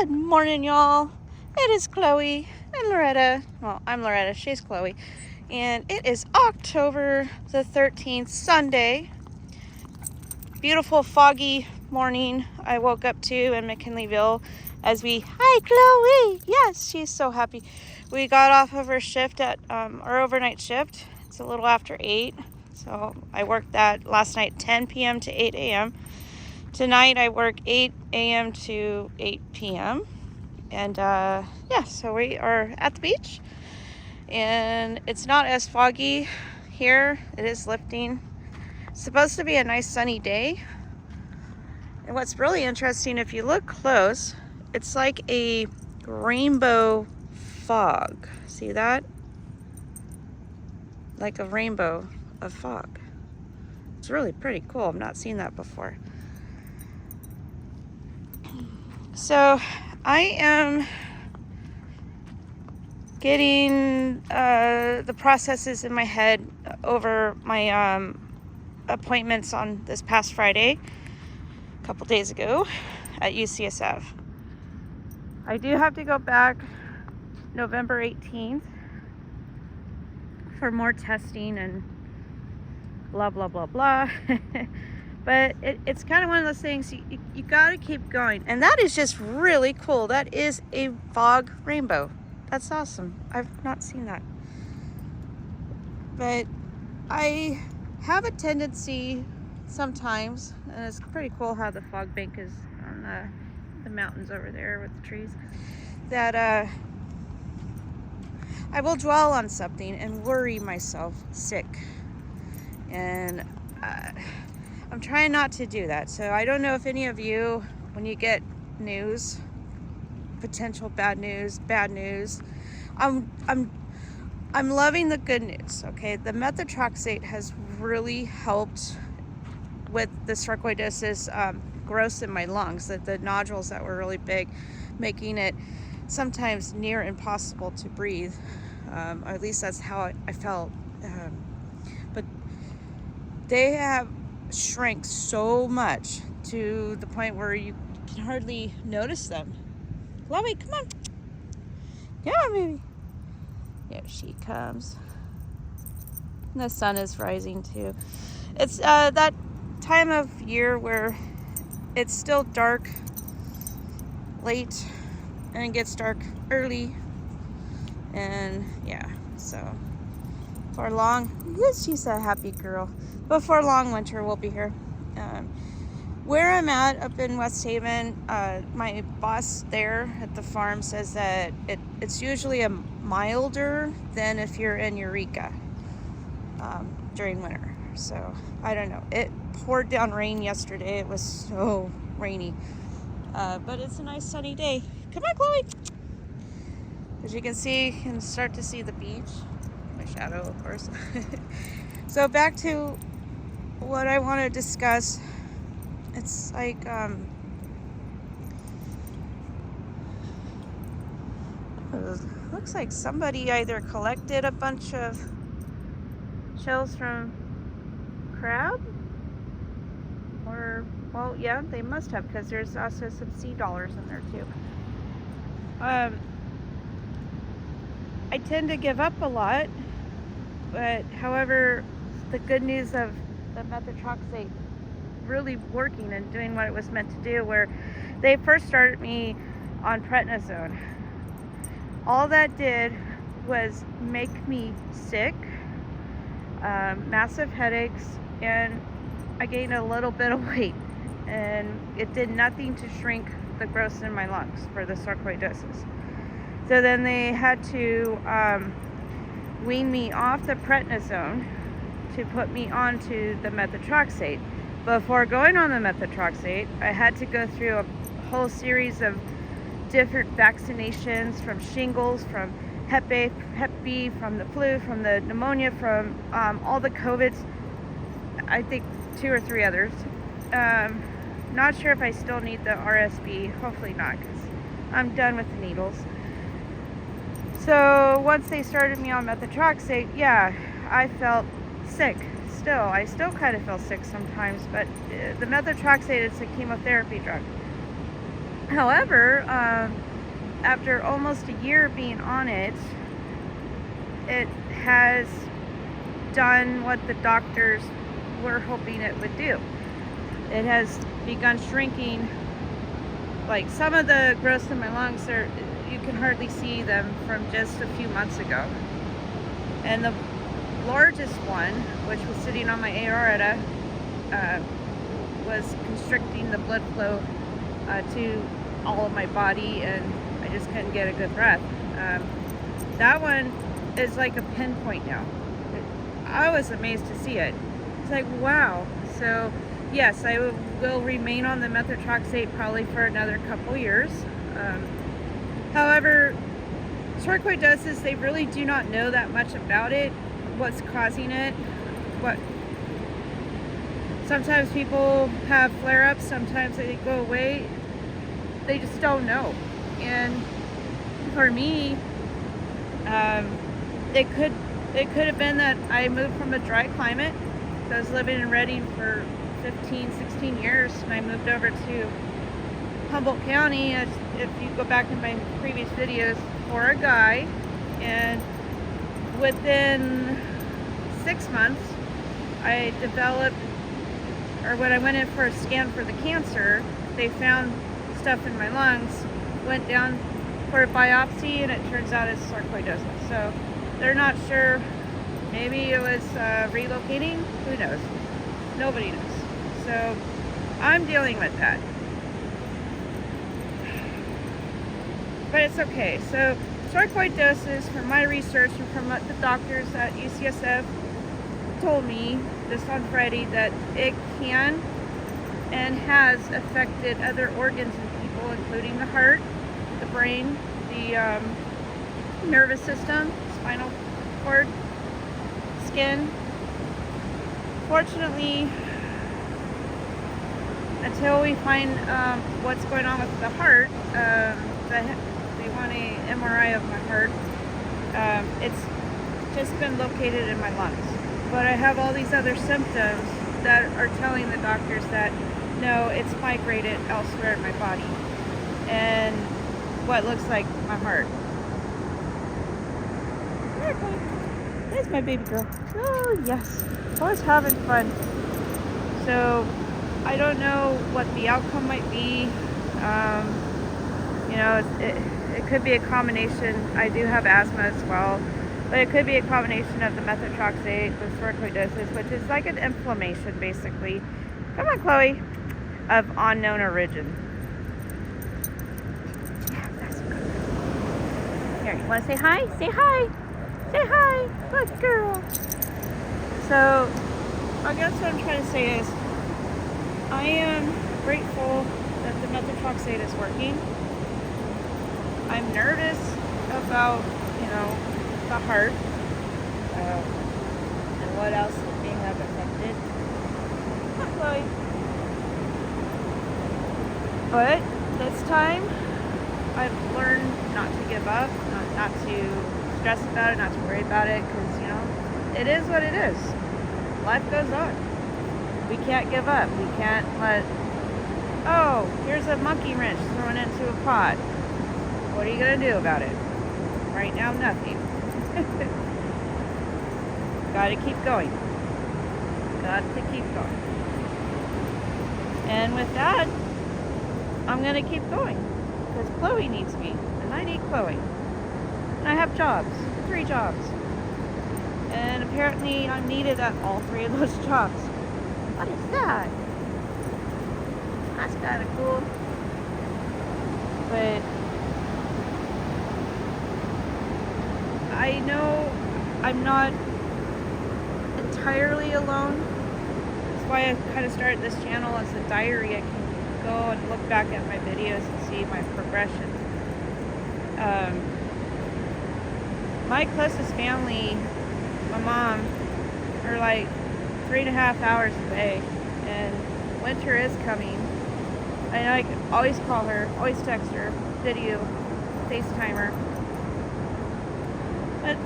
Good morning, y'all. It is Chloe and Loretta. Well, I'm Loretta, she's Chloe. And it is October the 13th, Sunday. Beautiful foggy morning I woke up to in McKinleyville as hi Chloe. Yes, she's so happy. We got off of our shift at our overnight shift. It's a little after 8. So I worked that last night 10 p.m. to 8 a.m. Tonight I work 8 a.m. to 8 p.m. And so we are at the beach and it's not as foggy here. It is lifting. It's supposed to be a nice sunny day. And what's really interesting, if you look close, it's like a rainbow fog. See that? Like a rainbow of fog. It's really pretty cool. I've not seen that before. So I am getting the processes in my head over my appointments on this past Friday, a couple days ago at UCSF. I do have to go back November 18th for more testing and blah, blah, blah, blah. But it's kind of one of those things, you got to keep going. And that is just really cool. That is a fog rainbow. That's awesome. I've not seen that. But I have a tendency sometimes, and it's pretty cool how the fog bank is on the mountains over there with the trees, that I will dwell on something and worry myself sick. And I'm trying not to do that. So I don't know if any of you, when you get news, potential bad news, I'm loving the good news. Okay, the methotrexate has really helped with the sarcoidosis growth in my lungs, the nodules that were really big, making it sometimes near impossible to breathe. Or at least that's how I felt. But they have shrank so much to the point where you can hardly notice them. Chloe, come on. Come on, baby. Here she comes. And the sun is rising too. It's that time of year where it's still dark late and it gets dark early. And yeah, so for long, yes, she's a happy girl. Before long, winter will be here. Where I'm at up in West Haven, my boss there at the farm says that it's usually a milder than if you're in Eureka during winter. So I don't know. It poured down rain yesterday. It was so rainy. But it's a nice sunny day. Come on, Chloe. As you can see, you can start to see the beach. My shadow, of course. So back to what I want to discuss. It's like looks like somebody either collected a bunch of shells from crab, or, well, yeah, they must have, because there's also some sea dollars in there too. I tend to give up a lot, but however, the good news of the methotrexate really working and doing what it was meant to do, where they first started me on prednisone. All that did was make me sick, massive headaches, and I gained a little bit of weight, and it did nothing to shrink the growth in my lungs for the sarcoidosis. So then they had to wean me off the prednisone to put me onto the methotrexate. Before going on the methotrexate, I had to go through a whole series of different vaccinations, from shingles, from Hep A, Hep B, from the flu, from the pneumonia, from all the COVIDs, I think 2 or 3 others. Not sure if I still need the RSV, hopefully not, because I'm done with the needles. So once they started me on methotrexate, yeah, I felt sick. I still kind of feel sick sometimes, but the methotrexate is a chemotherapy drug. However, after almost a year being on it, it has done what the doctors were hoping it would do. It has begun shrinking. Like, some of the growths in my lungs are, you can hardly see them from just a few months ago. And the largest one, which was sitting on my aorta, was constricting the blood flow to all of my body, and I just couldn't get a good breath. That one is like a pinpoint now. I was amazed to see it. It's like, wow. So yes, I will remain on the methotrexate probably for another couple years. However, sarcoidosis, they really do not know that much about it, what's causing it. Sometimes people have flare-ups, sometimes they go away. They just don't know. And for me, it could have been that I moved from a dry climate. I was living in Redding for 15, 16 years, and I moved over to Humboldt County, as if you go back in my previous videos, for a guy. And within 6 months, I developed, or when I went in for a scan for the cancer, they found stuff in my lungs, went down for a biopsy, and it turns out it's sarcoidosis. So they're not sure. Maybe it was relocating. Who knows? Nobody knows. So I'm dealing with that. But it's okay. So sarcoidosis, from my research and from what the doctors at UCSF told me just on Friday, that it can and has affected other organs in people, including the heart, the brain, the nervous system, spinal cord, skin. Fortunately, until we find what's going on with the heart, they want an MRI of my heart. It's just been located in my lungs. But I have all these other symptoms that are telling the doctors that no, it's migrated elsewhere in my body, and what looks like my heart. There's my baby girl. Oh yes, always having fun. So I don't know what the outcome might be. You know, it could be a combination. I do have asthma as well, but it could be a combination of the methotrexate, the sarcoidosis, which is like an inflammation, basically. Come on, Chloe. Of unknown origin. Yeah, that's good. Here, you want to say hi? Say hi. Say hi. Good girl. So, I guess what I'm trying to say is, I am grateful that the methotrexate is working. I'm nervous about, you know, the heart, and what else it may have affected. Hi, Chloe. But this time, I've learned not to give up, not to stress about it, not to worry about it, because, you know, it is what it is. Life goes on. We can't give up. We can't let, oh, here's a monkey wrench thrown into a pot. What are you going to do about it? Right now, nothing. Gotta keep going. Got to keep going. And with that, I'm gonna keep going, because Chloe needs me, and I need Chloe. And I have jobs, 3 jobs. And apparently I'm needed at all 3 of those jobs. What is that? That's kind of cool. But I know I'm not entirely alone. That's why I kind of started this channel as a diary. I can go and look back at my videos and see my progression. My closest family, my mom, are like 3.5 hours away, and winter is coming. And I always call her, always text her, video, FaceTime her. But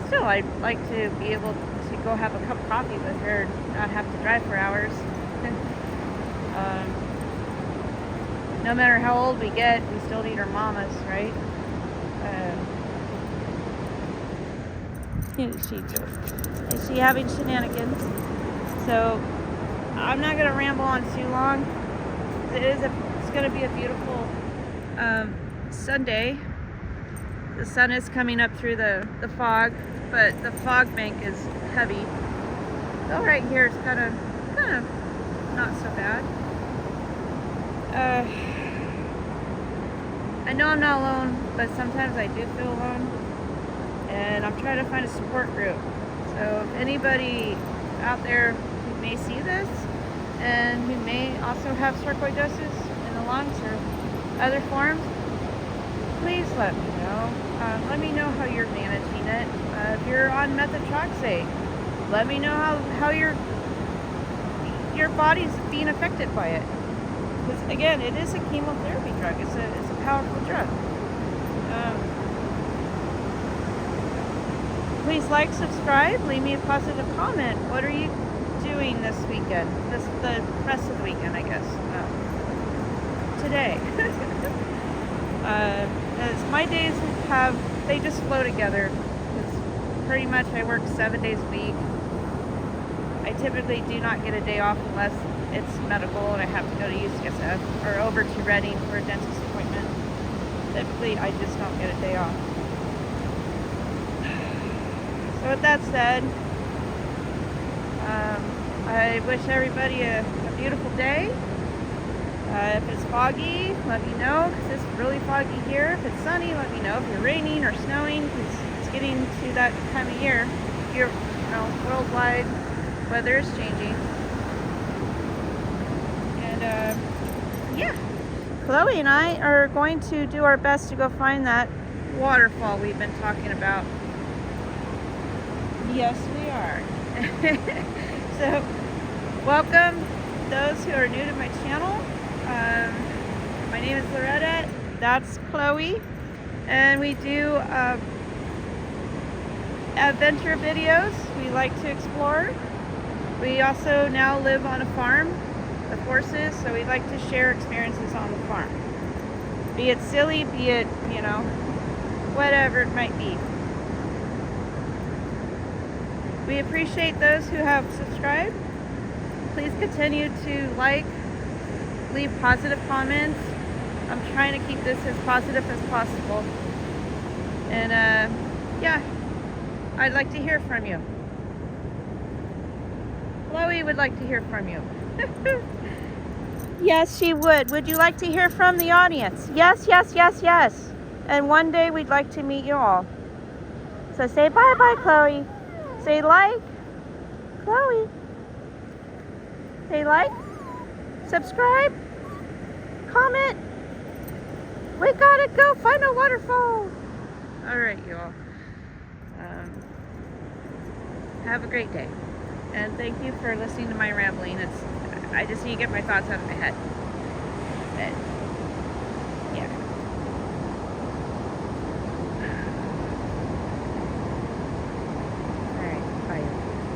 still, I'd like to be able to go have a cup of coffee with her and not have to drive for hours. no matter how old we get, we still need our mamas, right? Is she having shenanigans? So I'm not gonna ramble on too long. It's gonna be a beautiful Sunday. The sun is coming up through the fog, but the fog bank is heavy. So right here is kind of not so bad. I know I'm not alone, but sometimes I do feel alone, and I'm trying to find a support group. So if anybody out there who may see this and who may also have sarcoidosis in the lungs or other forms, please let me know. Let me know how you're managing it. If you're on methotrexate, let me know how your body's being affected by it. Because again, it is a chemotherapy drug. It's a powerful drug. Please like, subscribe, leave me a positive comment. What are you doing this weekend? The rest of the weekend, I guess. Today. As my days they just flow together. Because pretty much I work 7 days a week. I typically do not get a day off unless it's medical and I have to go to UCSF or over to Reading for a dentist appointment. Typically, I just don't get a day off. So with that said, I wish everybody a beautiful day. If it's foggy, let me know, because it's really foggy here. If it's sunny, let me know. If it's raining or snowing, because it's getting to that time of year. Worldwide weather is changing. And yeah, Chloe and I are going to do our best to go find that waterfall we've been talking about. Yes, we are. So, welcome those who are new to my channel. My name is Loretta. That's Chloe, and we do adventure videos. We like to explore. We also now live on a farm with horses, so we like to share experiences on the farm. Be it silly, be it, whatever it might be. We appreciate those who have subscribed. Please continue to like, leave positive comments. I'm trying to keep this as positive as possible. And yeah, I'd like to hear from you. Chloe would like to hear from you. Yes, she would. Would you like to hear from the audience? Yes, yes, yes, yes. And one day we'd like to meet you all. So say bye-bye, Chloe. Say like. Chloe. Say like. Subscribe. Comment. We gotta go find a waterfall. All right, y'all. Have a great day. And thank you for listening to my rambling. I just need to get my thoughts out of my head.